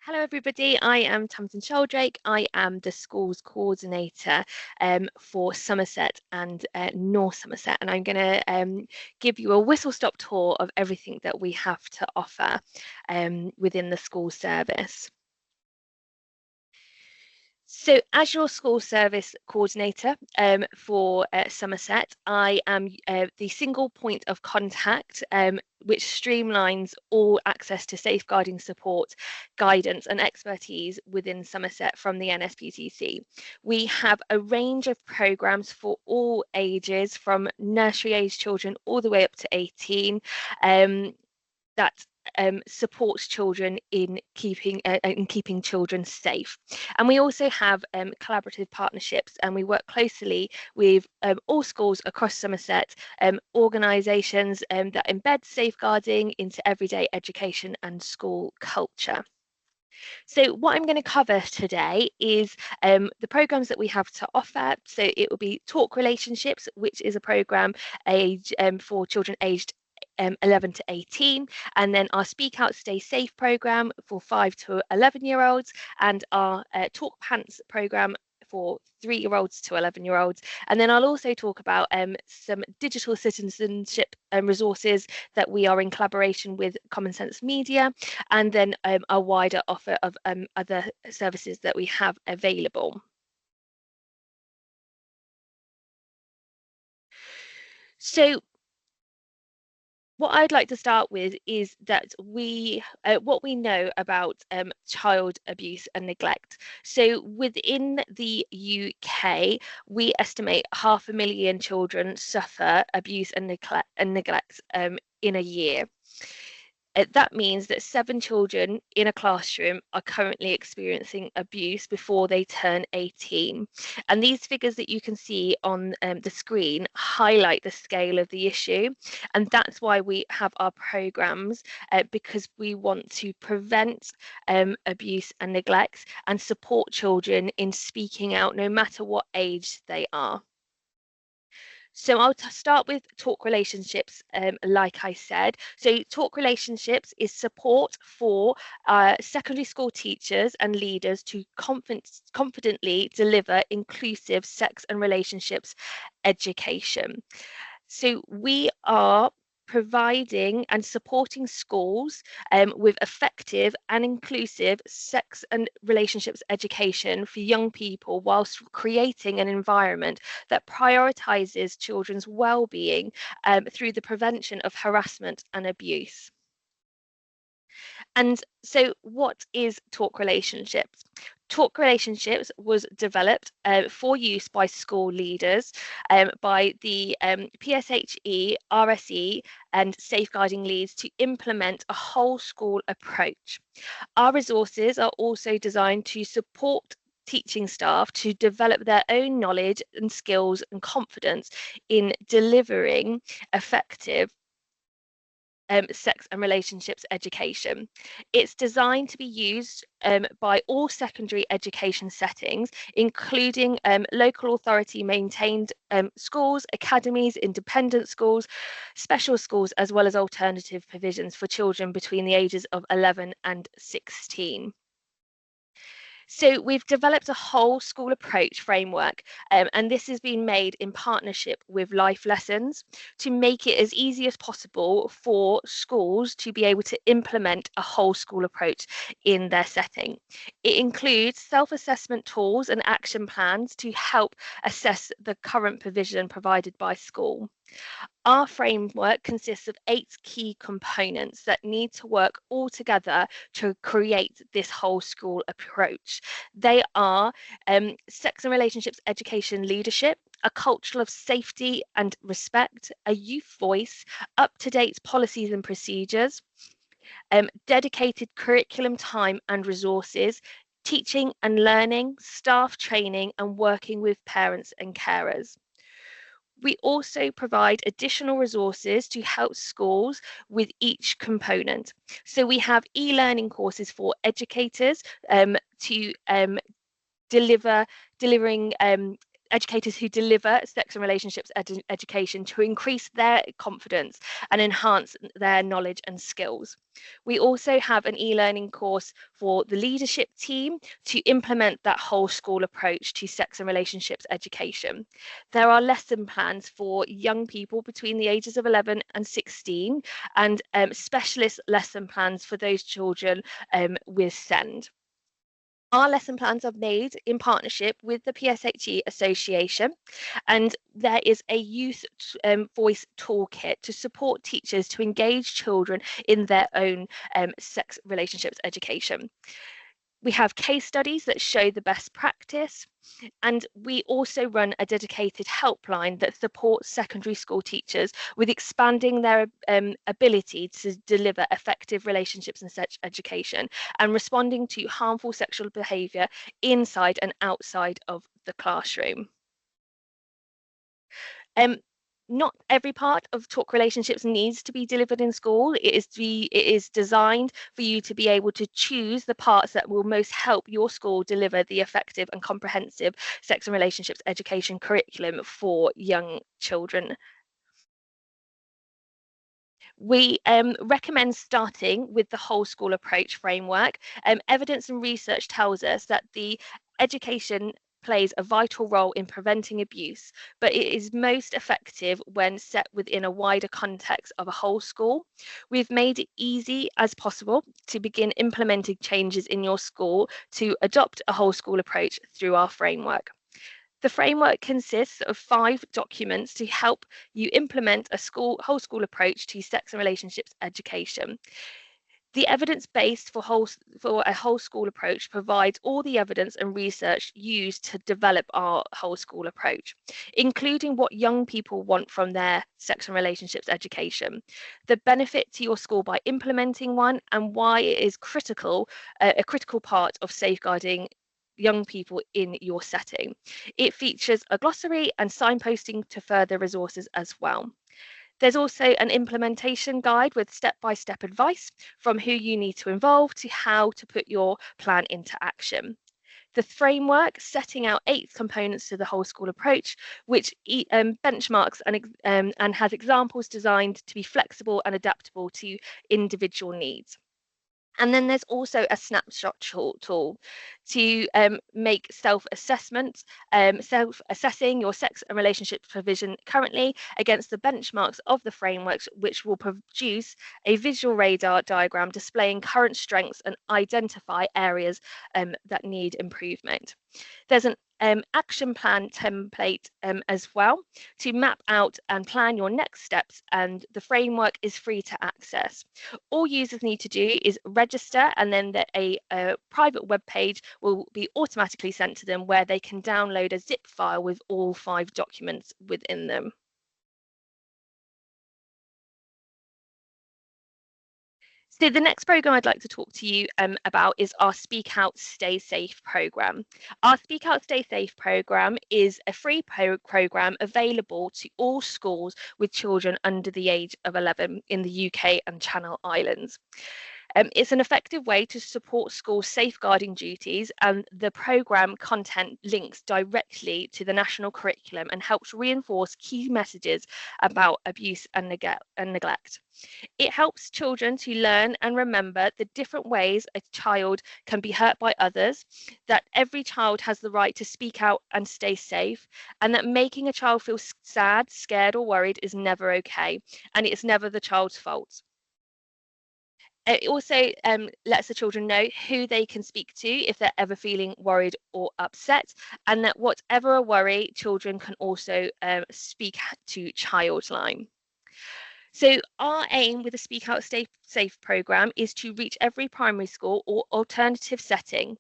Hello everybody, I am Tamsin Sheldrake. I am the schools coordinator for Somerset and North Somerset, and I'm going to give you a whistle-stop tour of everything that we have to offer within the school service. So as your school service coordinator for Somerset, I am the single point of contact which streamlines all access to safeguarding support, guidance and expertise within Somerset from the NSPCC. We have a range of programmes for all ages, from nursery age children all the way up to 18, that supports children in keeping children safe. And we also have collaborative partnerships, and we work closely with all schools across Somerset, organisations that embed safeguarding into everyday education and school culture. So what I'm going to cover today is the programs that we have to offer. So it will be Talk Relationships, which is a program for children aged 11 to 18, and then our Speak Out Stay Safe program for 5 to 11-year-olds, and our Talk Pants program for 3-year-olds to 11-year-olds. And then I'll also talk about some digital citizenship resources that we are in collaboration with Common Sense Media, and then a wider offer of other services that we have available. So what I'd like to start with is that what we know about child abuse and neglect. So within the UK, we estimate 500,000 children suffer abuse and neglect in a year. That means that 7 children in a classroom are currently experiencing abuse before they turn 18. And these figures that you can see on the screen highlight the scale of the issue. And that's why we have our programs, because we want to prevent abuse and neglect and support children in speaking out, no matter what age they are. So I'll start with Talk Relationships, like I said. So Talk Relationships is support for secondary school teachers and leaders to confidently deliver inclusive sex and relationships education. So we are providing and supporting schools with effective and inclusive sex and relationships education for young people, whilst creating an environment that prioritises children's well-being through the prevention of harassment and abuse. And so what is Talk Relationships? Talk Relationships was developed for use by school leaders, by the PSHE, RSE and safeguarding leads to implement a whole school approach. Our resources are also designed to support teaching staff to develop their own knowledge and skills and confidence in delivering effective sex and relationships education. It's designed to be used by all secondary education settings, including local authority maintained schools, academies, independent schools, special schools, as well as alternative provisions for children between the ages of 11 and 16. So we've developed a whole school approach framework, and this has been made in partnership with Life Lessons to make it as easy as possible for schools to be able to implement a whole school approach in their setting. It includes self-assessment tools and action plans to help assess the current provision provided by school. Our framework consists of 8 key components that need to work all together to create this whole school approach. They are sex and relationships education leadership, a culture of safety and respect, a youth voice, up-to-date policies and procedures, dedicated curriculum time and resources, teaching and learning, staff training, and working with parents and carers. We also provide additional resources to help schools with each component. So we have e-learning courses for educators to delivering educators who deliver sex and relationships education to increase their confidence and enhance their knowledge and skills. We also have an e-learning course for the leadership team to implement that whole school approach to sex and relationships education. There are lesson plans for young people between the ages of 11 and 16 and specialist lesson plans for those children with SEND. Our lesson plans are made in partnership with the PSHE Association, and there is a youth voice toolkit to support teachers to engage children in their own sex relationships education. We have case studies that show the best practice, and we also run a dedicated helpline that supports secondary school teachers with expanding their ability to deliver effective relationships and sex education and responding to harmful sexual behaviour inside and outside of the classroom. Not every part of Talk Relationships needs to be delivered in school. It is designed for you to be able to choose the parts that will most help your school deliver the effective and comprehensive sex and relationships education curriculum for young children. We recommend starting with the whole school approach framework. Evidence and research tells us that the education plays a vital role in preventing abuse, but it is most effective when set within a wider context of a whole school. We've made it easy as possible to begin implementing changes in your school to adopt a whole school approach through our framework. The framework consists of 5 documents to help you implement a whole school approach to sex and relationships education. The evidence base for a whole school approach provides all the evidence and research used to develop our whole school approach, including what young people want from their sex and relationships education, the benefit to your school by implementing one, and why it is a critical part of safeguarding young people in your setting. It features a glossary and signposting to further resources as well. There's also an implementation guide with step-by-step advice from who you need to involve to how to put your plan into action. The framework setting out 8 components to the whole school approach, which benchmarks and has examples designed to be flexible and adaptable to individual needs. And then there's also a snapshot tool to make self-assessment, self-assessing your sex and relationship provision currently against the benchmarks of the frameworks, which will produce a visual radar diagram displaying current strengths and identify areas that need improvement. There's an action plan template as well to map out and plan your next steps, and the framework is free to access. All users need to do is register, and then a private web page will be automatically sent to them where they can download a zip file with all 5 documents within them. So the next program I'd like to talk to you about is our Speak Out Stay Safe program. Our Speak Out Stay Safe program is a free program available to all schools with children under the age of 11 in the UK and Channel Islands. It's an effective way to support school safeguarding duties, and the program content links directly to the national curriculum and helps reinforce key messages about abuse and neglect. It helps children to learn and remember the different ways a child can be hurt by others, that every child has the right to speak out and stay safe, and that making a child feel sad, scared, or worried is never okay, and it's never the child's fault. It also lets the children know who they can speak to if they're ever feeling worried or upset, and that whatever a worry, children can also speak to Childline. So our aim with the Speak Out Stay Safe programme is to reach every primary school or alternative setting.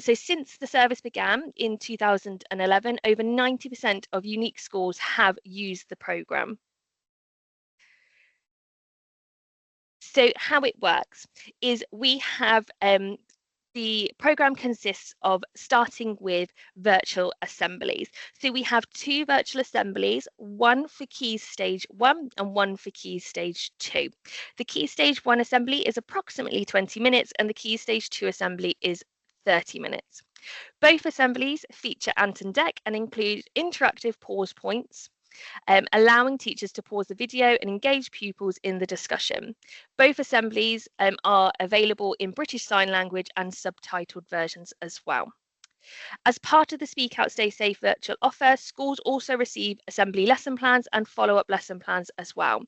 So since the service began in 2011, over 90% of unique schools have used the programme. So how it works is we have the program consists of starting with virtual assemblies. So we have 2 virtual assemblies, one for Key Stage 1 and one for Key Stage 2. The Key Stage 1 assembly is approximately 20 minutes and the Key Stage 2 assembly is 30 minutes. Both assemblies feature Ant and Dec and include interactive pause points, allowing teachers to pause the video and engage pupils in the discussion. Both assemblies are available in British Sign Language and subtitled versions as well. As part of the Speak Out Stay Safe virtual offer, schools also receive assembly lesson plans and follow-up lesson plans as well.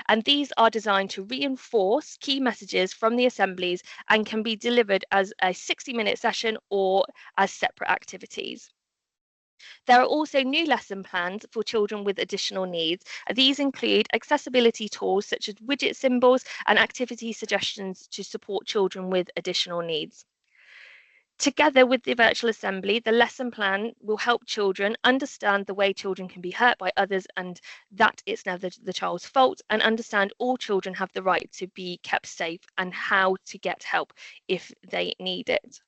And these are designed to reinforce key messages from the assemblies and can be delivered as a 60-minute session or as separate activities. There are also new lesson plans for children with additional needs. These include accessibility tools such as widget symbols and activity suggestions to support children with additional needs. Together with the virtual assembly, the lesson plan will help children understand the way children can be hurt by others and that it's never the child's fault, and understand all children have the right to be kept safe and how to get help if they need it.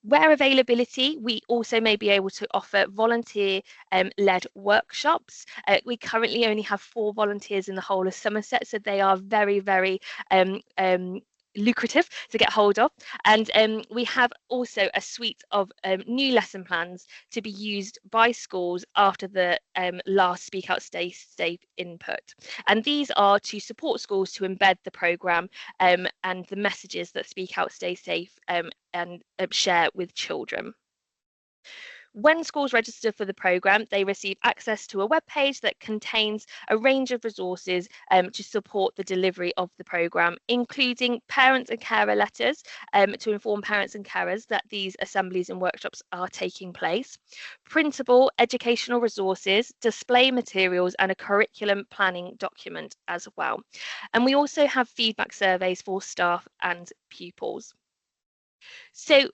Where availability, we also may be able to offer volunteer-led workshops. We currently only have 4 volunteers in the whole of Somerset, so they are very, very lucrative to get hold of. And we have also a suite of new lesson plans to be used by schools after the last Speak Out Stay Safe input. And these are to support schools to embed the programme and the messages that Speak Out Stay Safe and share with children. When schools register for the programme, they receive access to a web page that contains a range of resources to support the delivery of the programme, including parent and carer letters to inform parents and carers that these assemblies and workshops are taking place, printable educational resources, display materials, and a curriculum planning document as well. And we also have feedback surveys for staff and pupils. So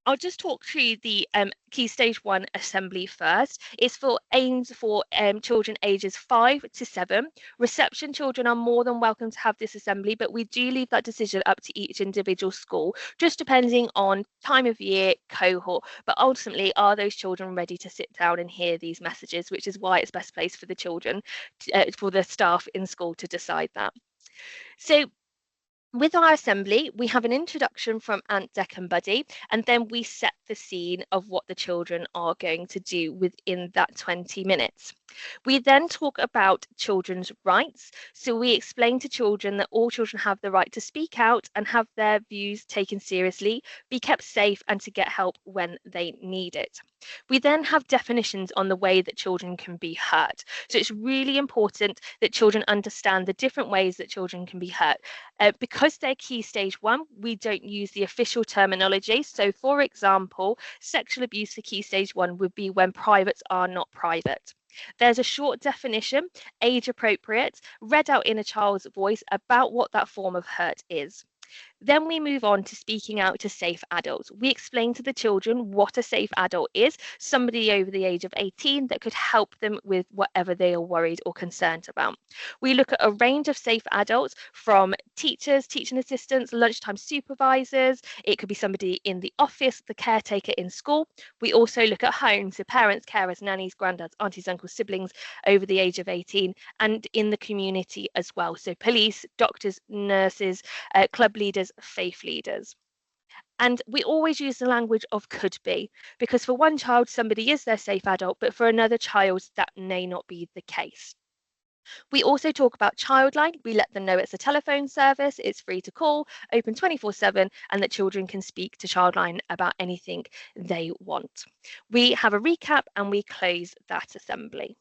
I'll just talk through the Key Stage 1 assembly first. It's for aims for children ages 5 to 7. Reception children are more than welcome to have this assembly, but we do leave that decision up to each individual school, just depending on time of year, cohort. But ultimately, are those children ready to sit down and hear these messages, which is why it's best placed for the children, for the staff in school to decide that. So with our assembly, we have an introduction from Ant, Dec and Buddy, and then we set the scene of what the children are going to do within that 20 minutes. We then talk about children's rights. So we explain to children that all children have the right to speak out and have their views taken seriously, be kept safe, and to get help when they need it. We then have definitions on the way that children can be hurt. So it's really important that children understand the different ways that children can be hurt. Because they're Key Stage 1, we don't use the official terminology. So for example, sexual abuse for Key Stage 1 would be when privates are not private. There's a short definition, age appropriate, read out in a child's voice about what that form of hurt is. Then we move on to speaking out to safe adults. We explain to the children what a safe adult is, somebody over the age of 18 that could help them with whatever they are worried or concerned about. We look at a range of safe adults from teachers, teaching assistants, lunchtime supervisors. It could be somebody in the office, the caretaker in school. We also look at home, so parents, carers, nannies, granddads, aunties, uncles, siblings over the age of 18, and in the community as well. So police, doctors, nurses, club leaders, faith leaders. And we always use the language of could be, because for one child, somebody is their safe adult, but for another child, that may not be the case. We also talk about Childline. We let them know it's a telephone service, it's free to call, open 24/7, and that children can speak to Childline about anything they want. We have a recap and we close that assembly.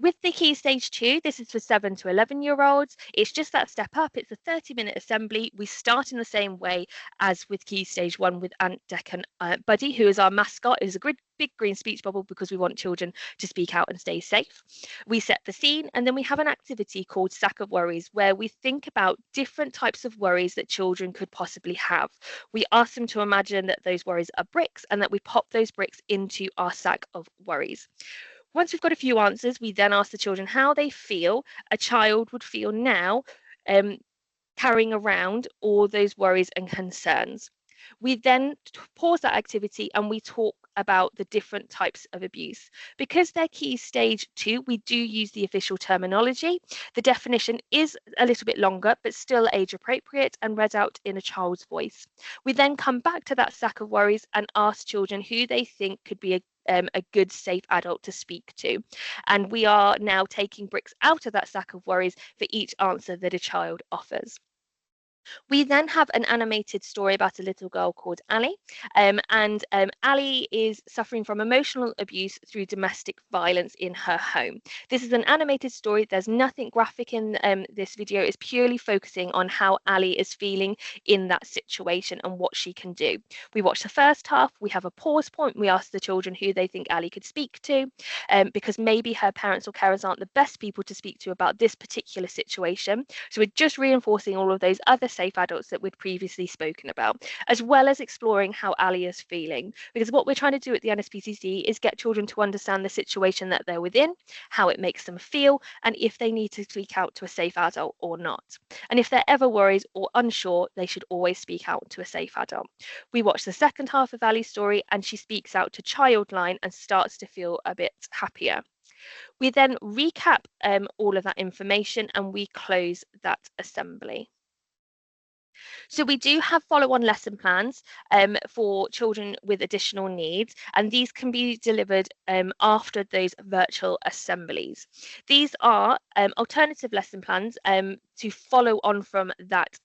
With the Key Stage 2, this is for 7 to 11-year-olds. It's just that step up. It's a 30-minute assembly. We start in the same way as with Key Stage 1 with Ant, Dec and Buddy, who is our mascot. It is a big green speech bubble because we want children to speak out and stay safe. We set the scene, and then we have an activity called Sack of Worries, where we think about different types of worries that children could possibly have. We ask them to imagine that those worries are bricks and that we pop those bricks into our sack of worries. Once we've got a few answers, we then ask the children how they feel a child would feel now carrying around all those worries and concerns. We then pause that activity and we talk about the different types of abuse. Because they're key stage 2, we do use the official terminology. The definition is a little bit longer, but still age appropriate and read out in a child's voice. We then come back to that stack of worries and ask children who they think could be a good, safe adult to speak to. And we are now taking bricks out of that stack of worries for each answer that a child offers. We then have an animated story about a little girl called Ali, and Ali is suffering from emotional abuse through domestic violence in her home. This is an animated story. There's nothing graphic in this video. It's purely focusing on how Ali is feeling in that situation and what she can do. We watch the first half. We have a pause point. We ask the children who they think Ali could speak to, because maybe her parents or carers aren't the best people to speak to about this particular situation. So we're just reinforcing all of those other safe adults that we'd previously spoken about, as well as exploring how Ali is feeling. Because what we're trying to do at the NSPCC is get children to understand the situation that they're within, how it makes them feel, and if they need to speak out to a safe adult or not. And if they're ever worried or unsure, they should always speak out to a safe adult. We watch the second half of Ali's story, and she speaks out to Childline and starts to feel a bit happier. We then recap all of that information and we close that assembly. So we do have follow-on lesson plans for children with additional needs, and these can be delivered after those virtual assemblies. These are alternative lesson plans to follow on from that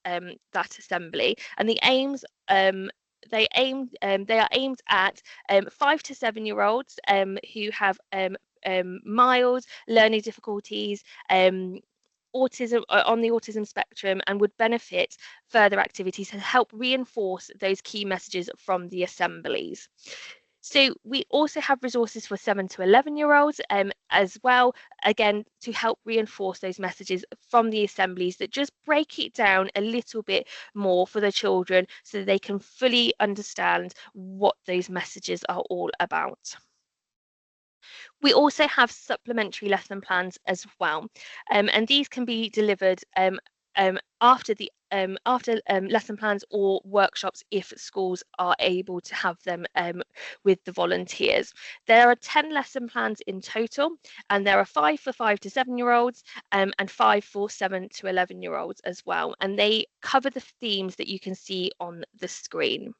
assembly, and the aims they are aimed at 5 to 7 year olds who have mild learning difficulties, autism, on the autism spectrum, and would benefit further activities to help reinforce those key messages from the assemblies. So we also have resources for 7 to 11 year olds as well, again, to help reinforce those messages from the assemblies that just break it down a little bit more for the children so that they can fully understand what those messages are all about. We also have supplementary lesson plans as well, and these can be delivered after lesson plans or workshops if schools are able to have them with the volunteers. There are 10 lesson plans in total, and there are 5 for 5 to 7 year olds and 5 for 7 to 11 year olds as well, and they cover the themes that you can see on the screen.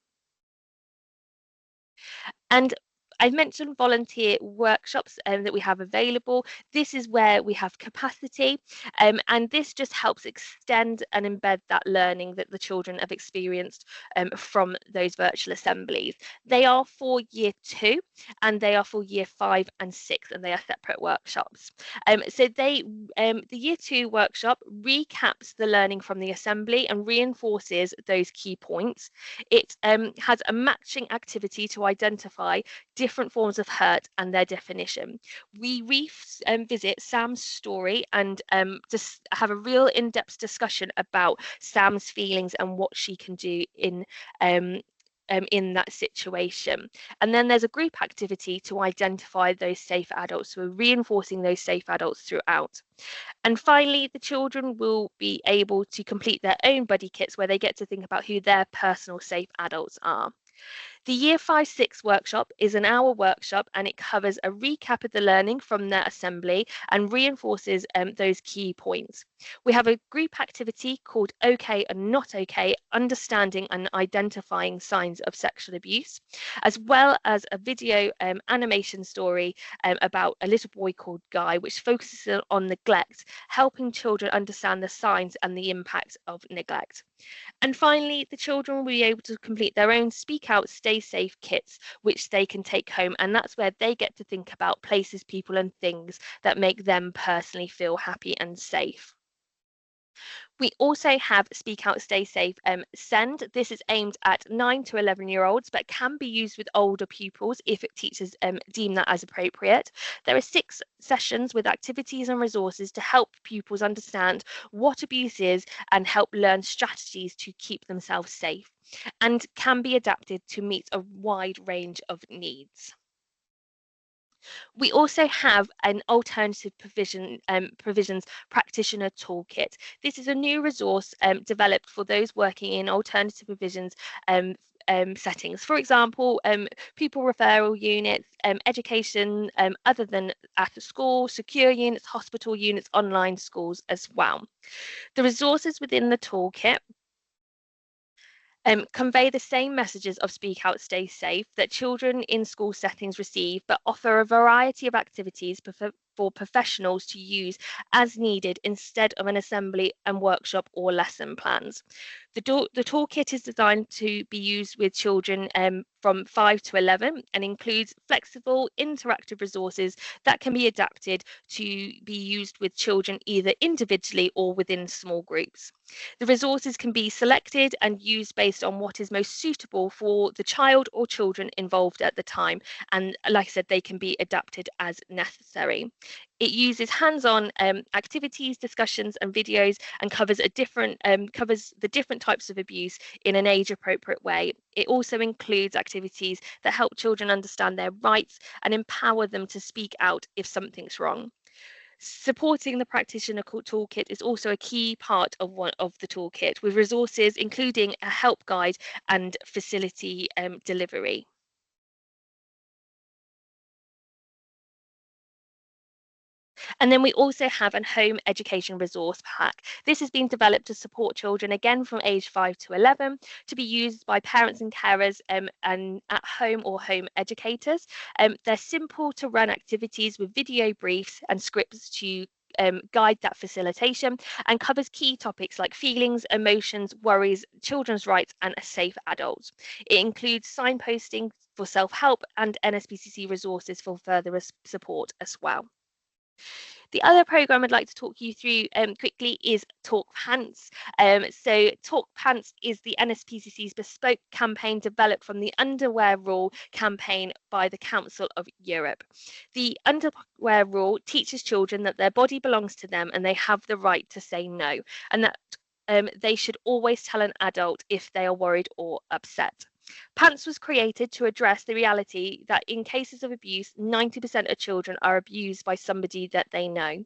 And I've mentioned volunteer workshops that we have available. This is where we have capacity, and this just helps extend and embed that learning that the children have experienced from those virtual assemblies. They are for year 2 and they are for year 5 and 6, and they are separate workshops. So the year 2 workshop recaps the learning from the assembly and reinforces those key points. It has a matching activity to identify different forms of hurt and their definition. We revisit Sam's story and just have a real in-depth discussion about Sam's feelings and what she can do in that situation. And then there's a group activity to identify those safe adults. So we're reinforcing those safe adults throughout. And finally, the children will be able to complete their own buddy kits where they get to think about who their personal safe adults are. The Year 5-6 workshop is an hour workshop, and it covers a recap of the learning from their assembly and reinforces those key points. We have a group activity called OK and Not OK, understanding and identifying signs of sexual abuse, as well as a video animation story about a little boy called Guy, which focuses on neglect, helping children understand the signs and the impact of neglect. And finally, the children will be able to complete their own Speak Out, Stay Safe kits, which they can take home. And that's where they get to think about places, people, and things that make them personally feel happy and safe. We also have Speak Out, Stay Safe Send. This is aimed at 9 to 11 year olds, but can be used with older pupils if teachers deem that as appropriate. There are 6 sessions with activities and resources to help pupils understand what abuse is and help learn strategies to keep themselves safe, and can be adapted to meet a wide range of needs. We also have an alternative provisions practitioner toolkit. This is a new resource developed for those working in alternative provisions settings. For example, pupil referral units, education other than at a school, secure units, hospital units, online schools as well. The resources within the toolkit convey the same messages of speak out, stay safe that children in school settings receive, but offer a variety of activities for professionals to use as needed instead of an assembly and workshop or lesson plans. The toolkit is designed to be used with children from 5 to 11 and includes flexible, interactive resources that can be adapted to be used with children either individually or within small groups. The resources can be selected and used based on what is most suitable for the child or children involved at the time. And like I said, they can be adapted as necessary. It uses hands-on activities, discussions, and videos, and covers the different types of abuse in an age-appropriate way. It also includes activities that help children understand their rights and empower them to speak out if something's wrong. Supporting the practitioner toolkit is also a key part of the toolkit, with resources including a help guide and facility delivery. And then we also have a home education resource pack. This has been developed to support children, again from age 5 to 11, to be used by parents and carers and at home or home educators. They're simple to run activities with video briefs and scripts to guide that facilitation, and covers key topics like feelings, emotions, worries, children's rights, and a safe adult. It includes signposting for self-help and NSPCC resources for further support as well. The other program I'd like to talk you through quickly is Talk Pants. So Talk Pants is the NSPCC's bespoke campaign developed from the Underwear Rule campaign by the Council of Europe. The Underwear Rule teaches children that their body belongs to them and they have the right to say no, and that they should always tell an adult if they are worried or upset. Pants was created to address the reality that in cases of abuse, 90% of children are abused by somebody that they know.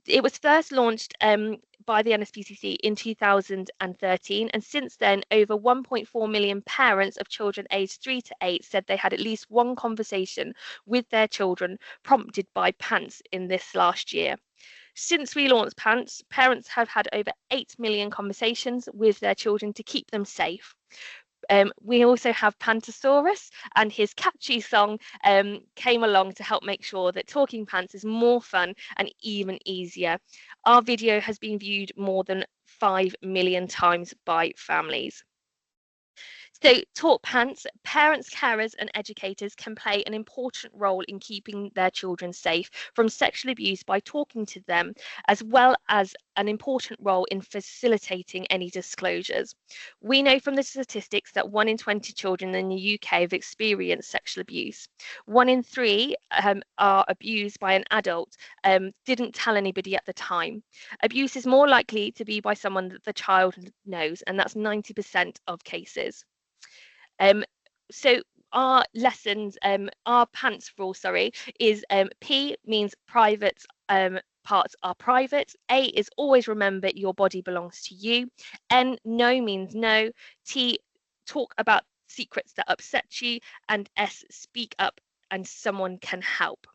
It was first launched by the NSPCC in 2013, and since then, over 1.4 million parents of children aged 3 to 8 said they had at least one conversation with their children prompted by Pants in this last year. Since we launched Pants, parents have had over 8 million conversations with their children to keep them safe. We also have Pantosaurus, and his catchy song came along to help make sure that Talking Pants is more fun and even easier. Our video has been viewed more than 5 million times by families. So, Talk Pants, parents, carers, and educators can play an important role in keeping their children safe from sexual abuse by talking to them, as well as an important role in facilitating any disclosures. We know from the statistics that 1 in 20 children in the UK have experienced sexual abuse. 1 in 3 are abused by an adult, didn't tell anybody at the time. Abuse is more likely to be by someone that the child knows, and that's 90% of cases. So our lessons, our Pants rule, sorry, is P means private parts are private. A is always remember your body belongs to you. N, no means no. T, talk about secrets that upset you. And S, speak up and someone can help.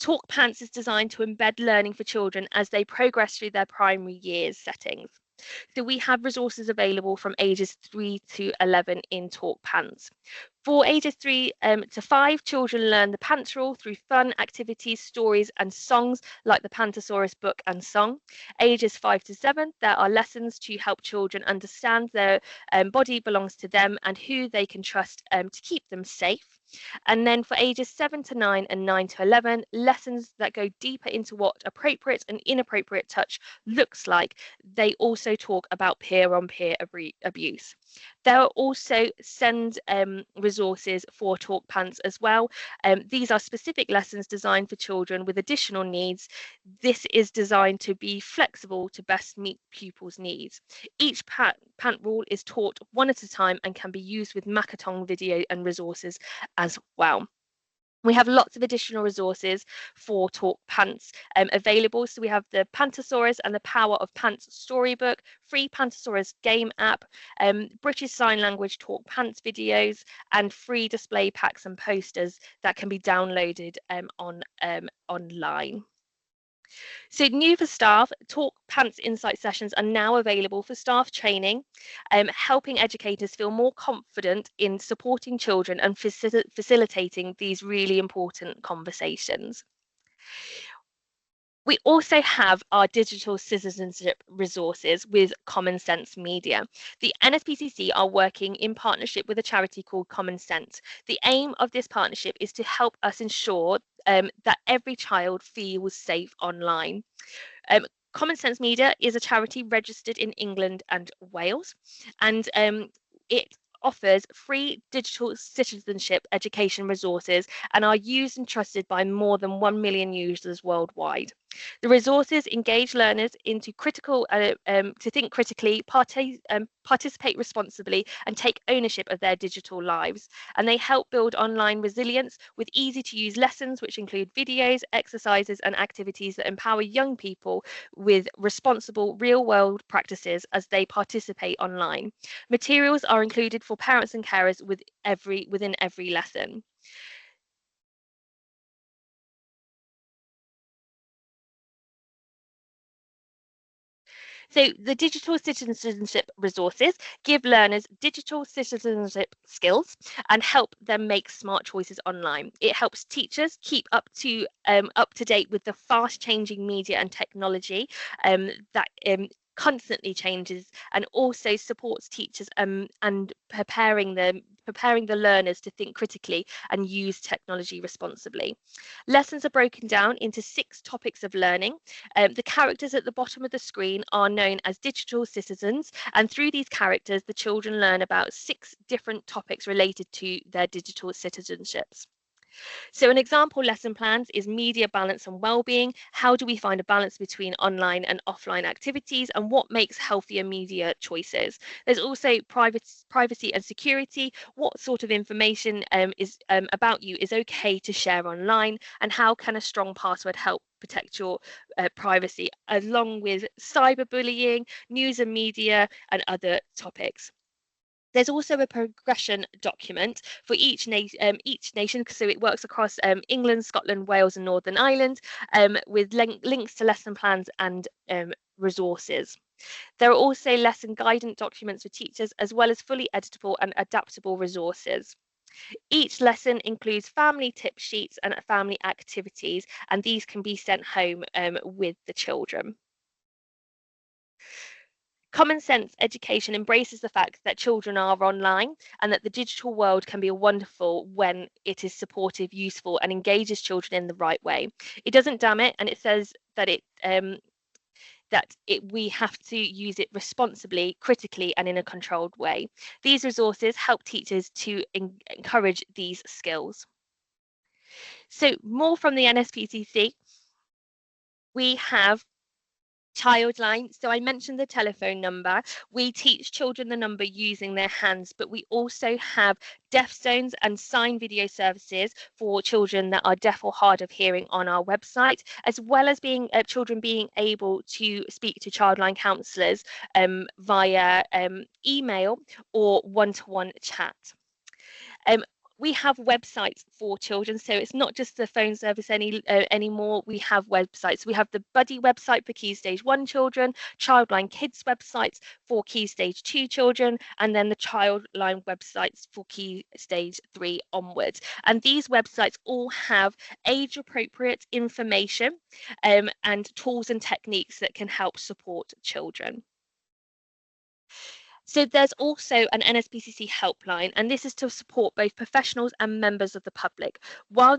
Talk Pants is designed to embed learning for children as they progress through their primary years settings. So we have resources available from ages 3 to 11 in Talk Pants. For ages 3 to 5, children learn the Pants rule through fun activities, stories, and songs like the Pantosaurus book and song. Ages 5 to 7, there are lessons to help children understand their body belongs to them and who they can trust to keep them safe. And then for ages 7 to 9 and 9 to 11, lessons that go deeper into what appropriate and inappropriate touch looks like. They also talk about peer-on-peer abuse. There are also SEND resources for Talk Pants as well. These are specific lessons designed for children with additional needs. This is designed to be flexible to best meet pupils' needs. Each pant rule is taught one at a time and can be used with Makaton video and resources as well. We have lots of additional resources for Talk Pants available. So we have the Pantosaurus and the Power of Pants storybook, free Pantosaurus game app, British Sign Language Talk Pants videos, and free display packs and posters that can be downloaded online. So new for staff, Talk Pants Insight sessions are now available for staff training, helping educators feel more confident in supporting children and facilitating these really important conversations. We also have our digital citizenship resources with Common Sense Media. The NSPCC are working in partnership with a charity called Common Sense. The aim of this partnership is to help us ensure that every child feels safe online. Common Sense Media is a charity registered in England and Wales, and it offers free digital citizenship education resources and are used and trusted by more than 1 million users worldwide. The resources engage learners into to think critically, participate responsibly, and take ownership of their digital lives. And they help build online resilience with easy-to-use lessons, which include videos, exercises, and activities that empower young people with responsible real-world practices as they participate online. Materials are included for parents and carers within every lesson. So the digital citizenship resources give learners digital citizenship skills and help them make smart choices online. It helps teachers keep up to date with the fast changing media and technology that constantly changes, and also supports teachers and preparing the learners to think critically and use technology responsibly. Lessons are broken down into 6 topics of learning. The characters at the bottom of the screen are known as digital citizens, and through these characters, the children learn about 6 different topics related to their digital citizenships. So an example lesson plans is media balance and well-being. How do we find a balance between online and offline activities, and what makes healthier media choices? There's also privacy and security. What sort of information about you is okay to share online, and how can a strong password help protect your privacy, along with cyberbullying, news and media, and other topics. There's also a progression document for each nation, so it works across England, Scotland, Wales, and Northern Ireland, with links to lesson plans and resources. There are also lesson guidance documents for teachers, as well as fully editable and adaptable resources. Each lesson includes family tip sheets and family activities, and these can be sent home with the children. Common Sense Education embraces the fact that children are online and that the digital world can be wonderful when it is supportive, useful, and engages children in the right way. It doesn't damn it, and it says that we have to use it responsibly, critically, and in a controlled way. These resources help teachers to encourage these skills. So more from the NSPCC. We have Childline. So I mentioned the telephone number. We teach children the number using their hands, but we also have deaf zones and sign video services for children that are deaf or hard of hearing on our website, as well as children being able to speak to Childline counsellors via email or one-to-one chat. We have websites for children, so it's not just the phone service anymore. We have websites. We have the Buddy website for Key Stage 1 children, Childline Kids websites for Key Stage 2 children, and then the Childline websites for Key Stage 3 onwards. And these websites all have age-appropriate information and tools and techniques that can help support children. So there's also an NSPCC helpline, and this is to support both professionals and members of the public. While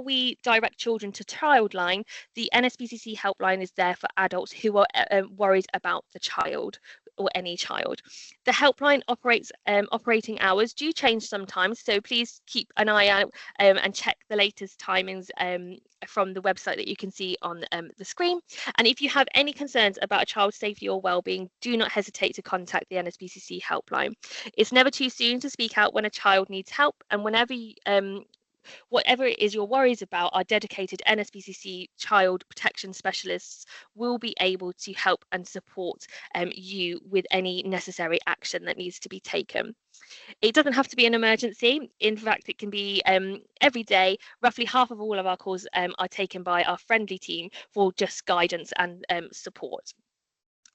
we direct children to Childline, the NSPCC helpline is there for adults who are worried about the child or any child. The helpline operating hours do change sometimes, so please keep an eye out and check the latest timings from the website that you can see on the screen. And if you have any concerns about a child's safety or well-being, do not hesitate to contact the NSPCC helpline. It's never too soon to speak out when a child needs help, and whenever Whatever it is you're worried about, our dedicated NSPCC child protection specialists will be able to help and support you with any necessary action that needs to be taken. It doesn't have to be an emergency. In fact, it can be every day. Roughly half of all of our calls are taken by our friendly team for just guidance and support.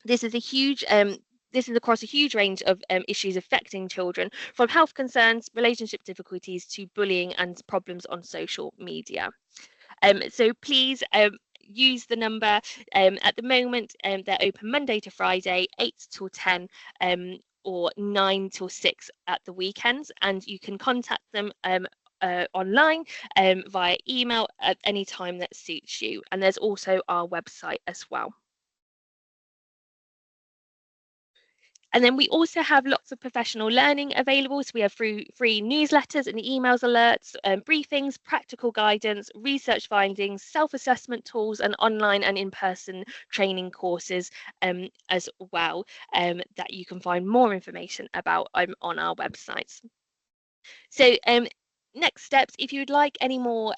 This is a huge this is across a huge range of issues affecting children, from health concerns, relationship difficulties, to bullying and problems on social media. So please use the number. At the moment, they're open Monday to Friday, 8 till 10, or 9 till 6 at the weekends, and you can contact them online via email at any time that suits you. And there's also our website as well. And then we also have lots of professional learning available. So we have free newsletters and emails, alerts, briefings, practical guidance, research findings, self-assessment tools, and online and in-person training courses as well, that you can find more information about on our websites. So next steps, if you'd like any more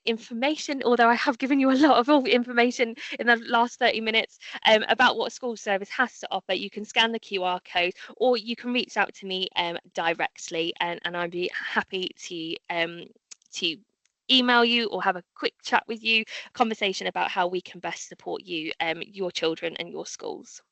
information, although I have given you a lot of information in the last 30 minutes about what school service has to offer, you can scan the QR code, or you can reach out to me directly, and I'd be happy to email you or have a quick chat with you, conversation about how we can best support you, your children and your schools.